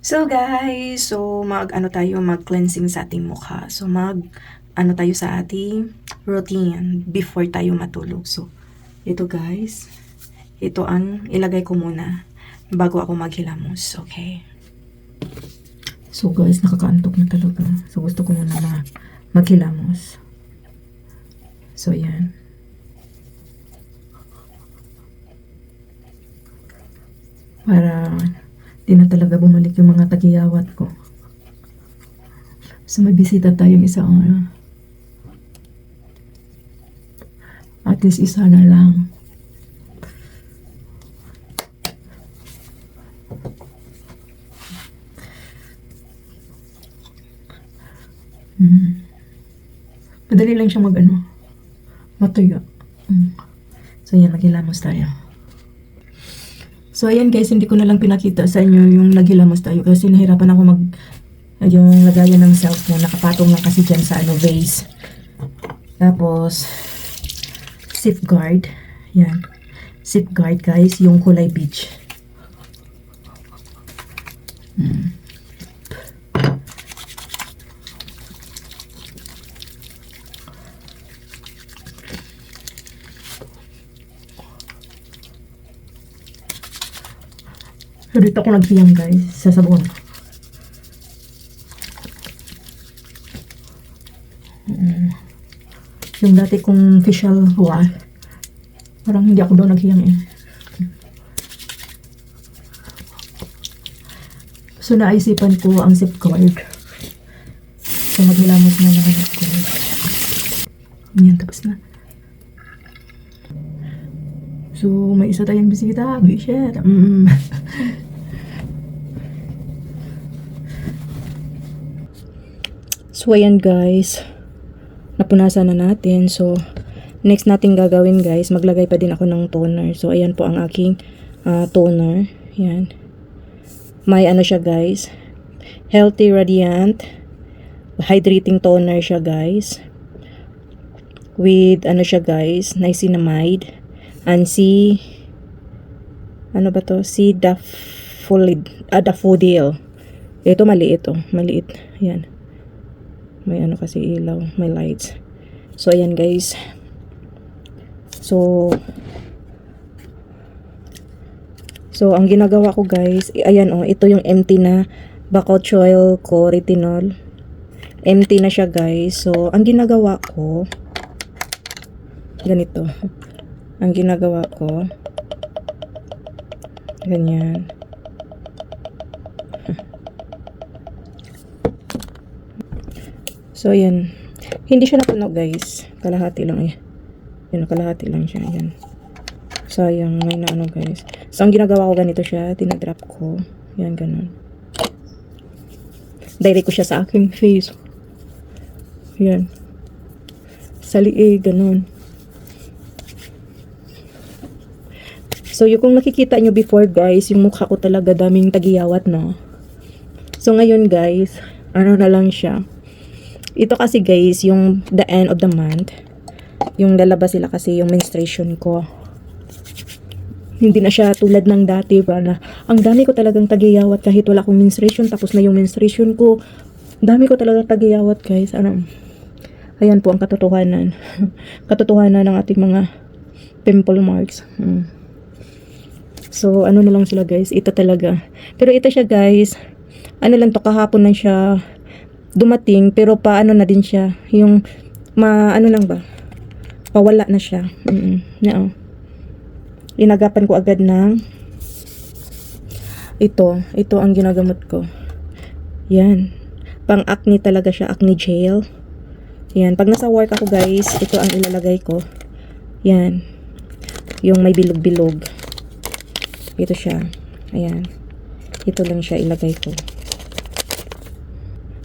So guys, mag-cleansing sa ating mukha. So tayo sa ating routine before tayo matulog. So ito guys, ito ang ilagay ko muna bago ako maghilamos, okay? So guys, nakakaantok na talaga. So gusto ko muna maghilamos. So yan. Para di na talaga bumalik yung mga tagiyawat ko. So may bisita tayong isang at least isa na lang. Madali lang siyang matuyo. So yan, maghilamos tayo. So ayan guys, hindi ko na lang pinakita sa inyo yung naghilamos tayo kasi nahirapan ako yung lagayan ng cellphone. Nakapatong lang kasi dyan sa vase. Tapos safeguard. Yan. Safeguard guys, yung kulay beach. So dito ako naghiyang guys, sa sabon. Yung dati kong facial wash, parang hindi ako doon naghiyang eh. So naisipan ko ang safeguard. So maghilamos na naman ako. Yan, tapos na. So may isa tayong bisita, shit. So ayan guys, napunasan na natin. So next natin gagawin guys, maglagay pa din ako ng toner. So ayan po ang aking toner. Yan. May siya guys, healthy radiant hydrating toner siya guys. With siya guys, niacinamide and daffodil. Ito maliit maliit. Yan. May kasi ilaw, may lights. So ayan guys. So ang ginagawa ko guys, ayan ito yung empty na bakuchiol ko retinol. Empty na siya guys. So ang ginagawa ko ganito. Ang ginagawa ko ganyan. So, ayan. Hindi siya napuno, guys. Kalahati lang eh. Yan, kalahati lang siya. Ayan. Sayang, may guys. So, ang ginagawa ko ganito siya. Tinadrop ko. Yan, ganun. Direct ko siya sa aking face. Yan. Sa liig, ganun. So, yung kung nakikita nyo before, guys, yung mukha ko talaga daming tagiyawat, no? So, ngayon, guys, na lang siya. Ito kasi guys, yung the end of the month, yung lalabas sila kasi yung menstruation ko. Hindi na siya tulad ng dati na ang dami ko talagang tagiyawat kahit wala akong menstruation, tapos na yung menstruation ko. Dami ko talagang tagiyawat guys. Ayan po ang katotohanan. Katotohanan ng ating mga pimple marks. So na lang sila guys, ito talaga. Pero ito siya guys, lang to, kahapon lang siya dumating, pero na din siya, yung lang ba, pawala na siya. Inagapan ko agad ng ito ang ginagamot ko. Yan, pang acne talaga siya, acne gel. Yan, pag nasa work ako guys, ito ang ilalagay ko. Yan, yung may bilog-bilog, ito siya. Ayan, ito lang siya ilagay ko.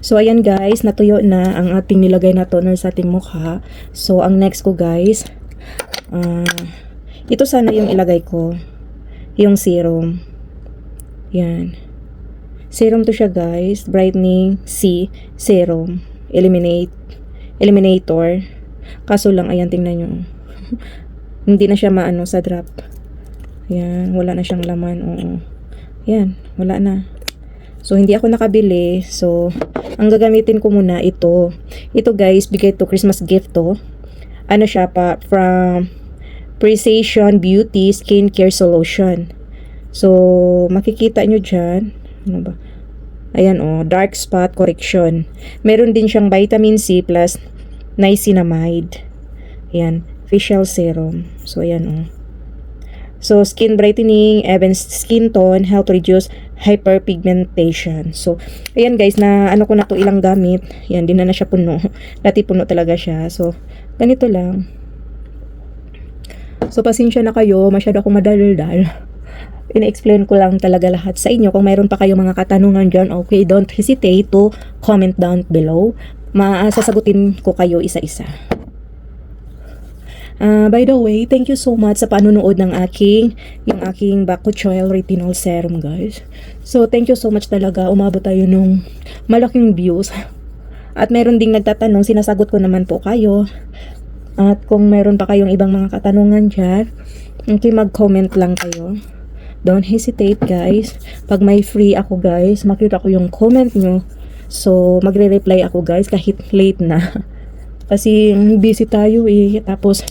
So, ayan guys, natuyo na ang ating nilagay na toner sa ating mukha. So, ang next ko guys, ito sana yung ilagay ko. Yung serum. Yan. Serum to siya guys. Brightening C Serum. Eliminator. Kaso lang, ayan, tingnan nyo. Hindi na siya sa drop. Ayan, wala na siyang laman. Oo. Ayan, wala na. So, hindi ako nakabili. So, ang gagamitin ko muna ito. Ito guys, bigay to Christmas gift to. Ano siya pa, from Precision Beauty Skincare Solution. So, makikita nyo dyan. Ano ba? Ayan dark spot correction. Meron din siyang vitamin C plus niacinamide. Ayan, facial serum. So, ayan So, skin brightening, even skin tone, help reduce hyperpigmentation. So, ayan guys, na ano ko na to ilang gamit. Ayan, din na siya puno. Dati puno talaga siya. So, ganito lang. So, pasensya na kayo. Masyado akong madaldal. Ina-explain ko lang talaga lahat sa inyo. Kung mayroon pa kayong mga katanungan dyan, okay, don't hesitate to comment down below. Sasagutin ko kayo isa-isa. By the way, thank you so much sa panunood ng yung aking Bakuchiol Retinol Serum, guys. So, thank you so much talaga. Umabot tayo nung malaking views. At meron ding nagtatanong, sinasagot ko naman po kayo. At kung meron pa kayong ibang mga katanungan dyan, okay, mag-comment lang kayo. Don't hesitate, guys. Pag may free ako, guys, makita ko yung comment nyo. So, magre-reply ako, guys, kahit late na. Kasi busy tayo tapos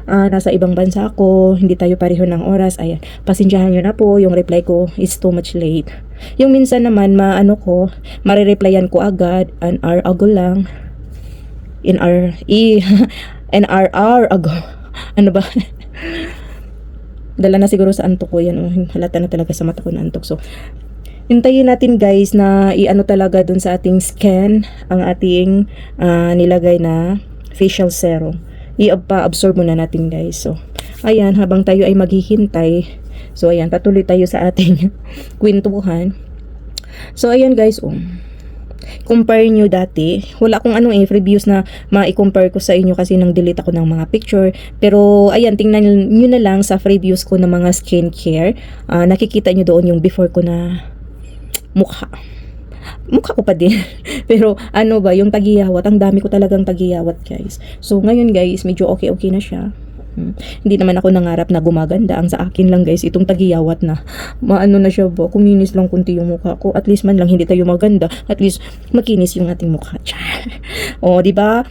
nasa ibang bansa ako, hindi tayo pareho ng oras. Ayan, pasensyahan nyo na po, yung reply ko is too much late. Yung minsan naman, marireplyan ko agad, an hour ago lang. An hour ago. Ano ba? Dala na siguro sa antok ko yan. Halata na talaga sa mata ko na antok. So, hintayin natin guys na talaga dun sa ating skin ang ating nilagay na facial serum. I-absorb muna natin guys. So, ayan, habang tayo ay maghihintay. So, ayan, patuloy tayo sa ating kwentuhan. So, ayan guys, compare nyo dati. Wala akong reviews na ma-compare ko sa inyo kasi nang delete ako ng mga picture. Pero, ayan, tingnan nyo na lang sa reviews ko ng mga skincare. Nakikita nyo doon yung before ko na mukha ko pa din. Pero yung tagiyawat, ang dami ko talagang tagiyawat guys. So ngayon guys, medyo okay na siya. Hindi naman ako nangarap na gumaganda. Ang sa akin lang guys, itong tagiyawat na na siya ba, kuminis lang kunti yung mukha ko. At least man lang hindi tayo maganda, at least makinis yung ating mukha. Di ba?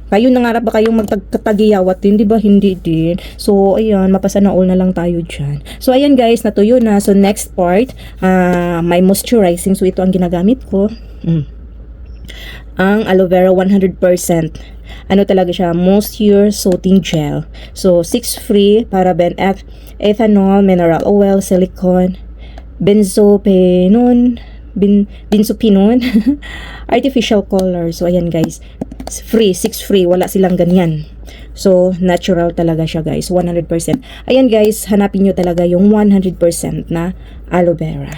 Kayo nangarap ba kayong magtagiyawat din? Di ba? Hindi din. So, ayan, mapasa na all na lang tayo dyan. So, ayan guys, natuyo na. So, next part, my moisturizing. So, ito ang ginagamit ko. Ang aloe vera 100%. Talaga siya? Moisture Soothing Gel. So, 6 free, paraben, ethanol, mineral oil, silicone, benzophenone, artificial color. So, ayan guys. Free, 6 free. Wala silang ganyan. So, natural talaga siya guys. 100%. Ayan guys, hanapin nyo talaga yung 100% na aloe vera.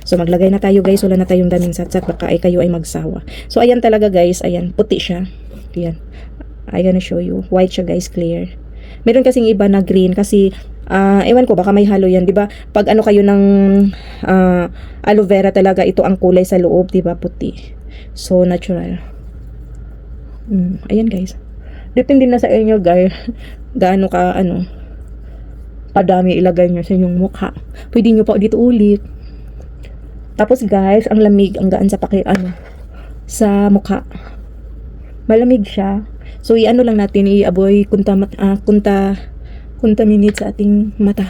So, maglagay na tayo guys. Wala na tayong daming satsat. Baka kayo ay magsawa. So, ayan talaga guys. Ayan, puti siya. Ayan. I gonna show you. White siya guys, clear. Meron kasing iba na green kasi ewan ko, baka may halo yan, di ba? Pag kayo ng aloe vera talaga, ito ang kulay sa loob, di ba? Puti. So, natural. Ayan guys. Depende na sa inyo guys. Gaano ka, kadami ilagay nyo sa inyong mukha. Pwede nyo pa dito ulit. Tapos guys, ang lamig, ang gaan sa sa mukha. Malamig siya. So, lang natin, i-aboy contaminate sa ating mata.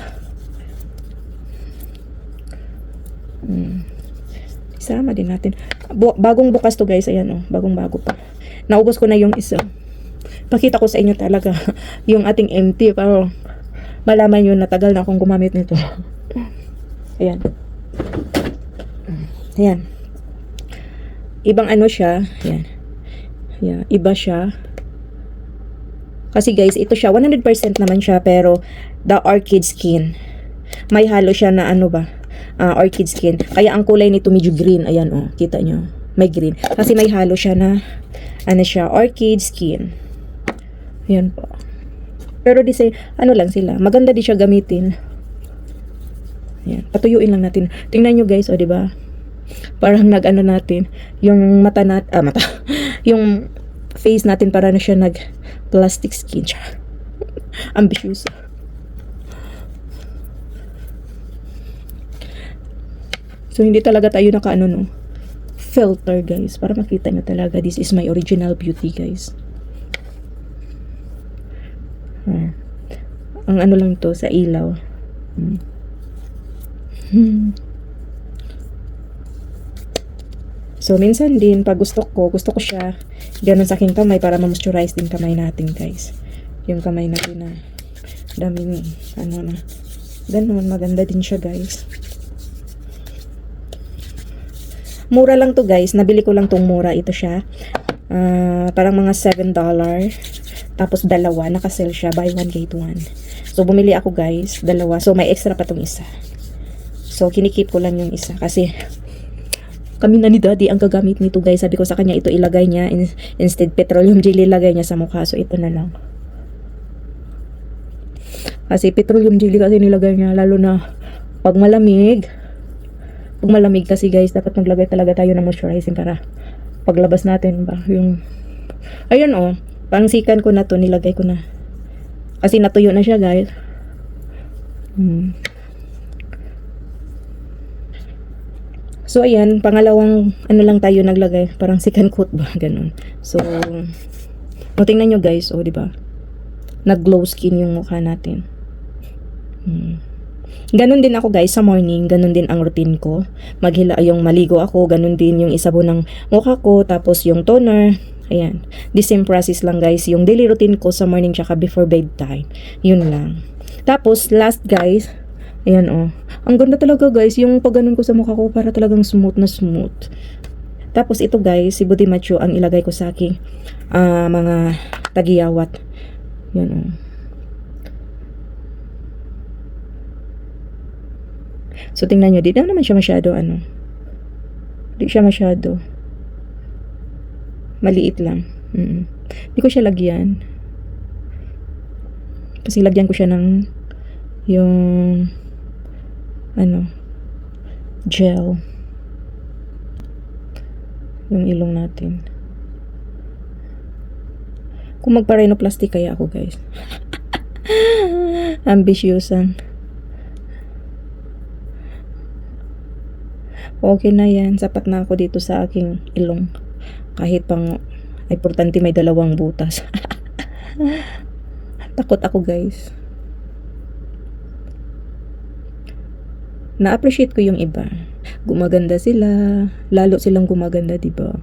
Isama din natin. Bagong bukas to guys. Ayan bagong-bago pa. Naubos ko na yung isa. Pakita ko sa inyo talaga yung ating empty. Pero malaman nyo na tagal na akong gumamit nito. Ayan. Ayan. Ibang siya. Ayan. Ayan. Iba siya. Kasi guys, ito siya. 100% naman siya. Pero the orchid skin. May halo siya na orchid skin. Kaya ang kulay nito medyo green. Ayan kita nyo. May green. Kasi may halo siya na orchid skin. Ayan po. Pero lang sila. Maganda di siya gamitin. Ayan. Patuyuin lang natin. Tingnan nyo guys, di ba? Parang natin. Yung mata. Yung face natin para na siya plastic skin. Ambitious. So, hindi talaga tayo naka, no, filter, guys. Para makita nyo talaga, this is my original beauty, guys. Ang ano lang to, sa ilaw. So, minsan din, pag gusto ko siya, ganun sa aking kamay para ma-moisturize din kamay natin, guys. Yung kamay natin na daming, ano na, ganun, maganda din siya, guys. Mura lang to, guys. Nabili ko lang tong mura. Ito siya. Parang mga $7. Tapos dalawa. Naka-sell siya. Buy one, get one. So, bumili ako, guys. Dalawa. So, may extra pa tong isa. So, kinikip ko lang yung isa. Kasi, kami na ni Daddy ang gagamit nito, guys. Sabi ko sa kanya, ito ilagay niya. Instead, petroleum jelly ilagay niya sa mukha. So, ito na lang. Kasi, petroleum jelly kasi nilagay niya. Lalo na, pag malamig. Pag malamig kasi, guys, dapat maglagay talaga tayo ng moisturizing para paglabas natin ba. Yung, ayun, oh. Pangsikan ko na to. Nilagay ko na. Kasi natuyo na siya, guys. So, ayan, pangalawang ano lang tayo naglagay, parang second coat ba, ganun. So, tingnan nyo, guys, oh, di ba? Nag-glow skin yung mukha natin. Ganun din ako, guys, sa morning, ganun din ang routine ko. Yung maligo ako, ganun din yung isabon ng mukha ko, tapos yung toner. Ayan, the same process lang, guys, yung daily routine ko sa morning tsaka before bedtime. Yun lang. Tapos, last, guys, ayan, oh. Ang ganda talaga, guys. Yung pag ganun ko sa mukha ko, para talagang smooth na smooth. Tapos, ito, guys, si Body Macho ang ilagay ko sa aking mga tagiyawat. Yan, oh. So, tingnan nyo. Di naman siya masyado, ano. Di siya masyado. Maliit lang. Di ko siya lagyan. Kasi lagyan ko siya ng yung ano, gel. Yung ilong natin. Kung magpa-rhinoplasty kaya ako, guys. Ambisyosan. Okay na yan. Sapat na ako dito sa aking ilong. Kahit pang, importante may 2 butas. Takot ako, guys. Na-appreciate ko yung iba. Gumaganda sila. Lalo silang gumaganda, diba?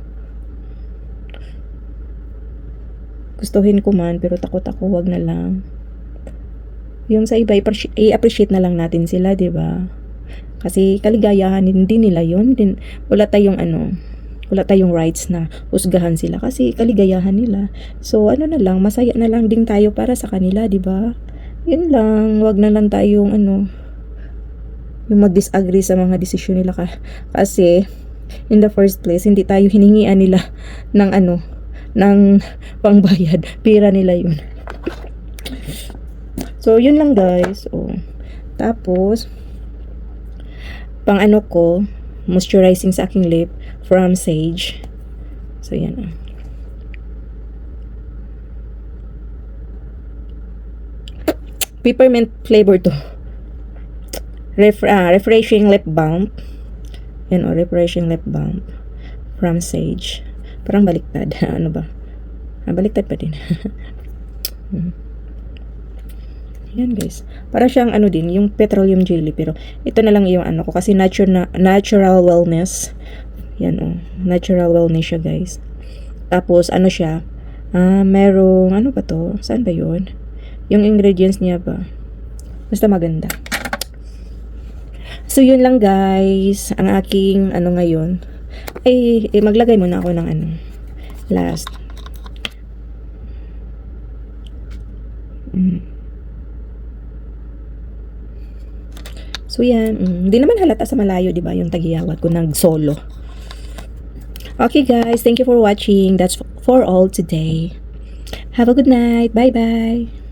Gustuhin ko man, pero takot ako, wag na lang. Yung sa iba, i-appreciate na lang natin sila, diba? Kasi kaligayahan, hindi nila yun. Wala tayong wala tayong rights na husgahan sila kasi kaligayahan nila. So, ano na lang, masaya na lang din tayo para sa kanila, diba? Yun lang, wag na lang tayong yung mag-disagree sa mga desisyon nila kasi in the first place hindi tayo hiningian nila ng ng pangbayad, pira nila yun. So yun lang, guys. Tapos pang ko, moisturizing sa aking lip from Sage. So yan. Peppermint flavor to. Refreshing lip balm. Yan, refreshing lip balm from Sage. Parang baliktad. Ano ba? Baliktad pa din. Yan, guys. Para siyang din, yung petroleum jelly. Pero ito na lang yung ko. Kasi natural wellness. Yan, natural wellness siya, guys. Tapos, siya? Merong, ba to? Saan ba yun? Yung ingredients niya ba? Basta maganda. So, yun lang, guys. Ang aking, ngayon. Maglagay muna ako ng last. So, yan. Hindi naman halata sa malayo, diba? Yung tagiyawat ko nag-solo. Okay, guys. Thank you for watching. That's for all today. Have a good night. Bye-bye.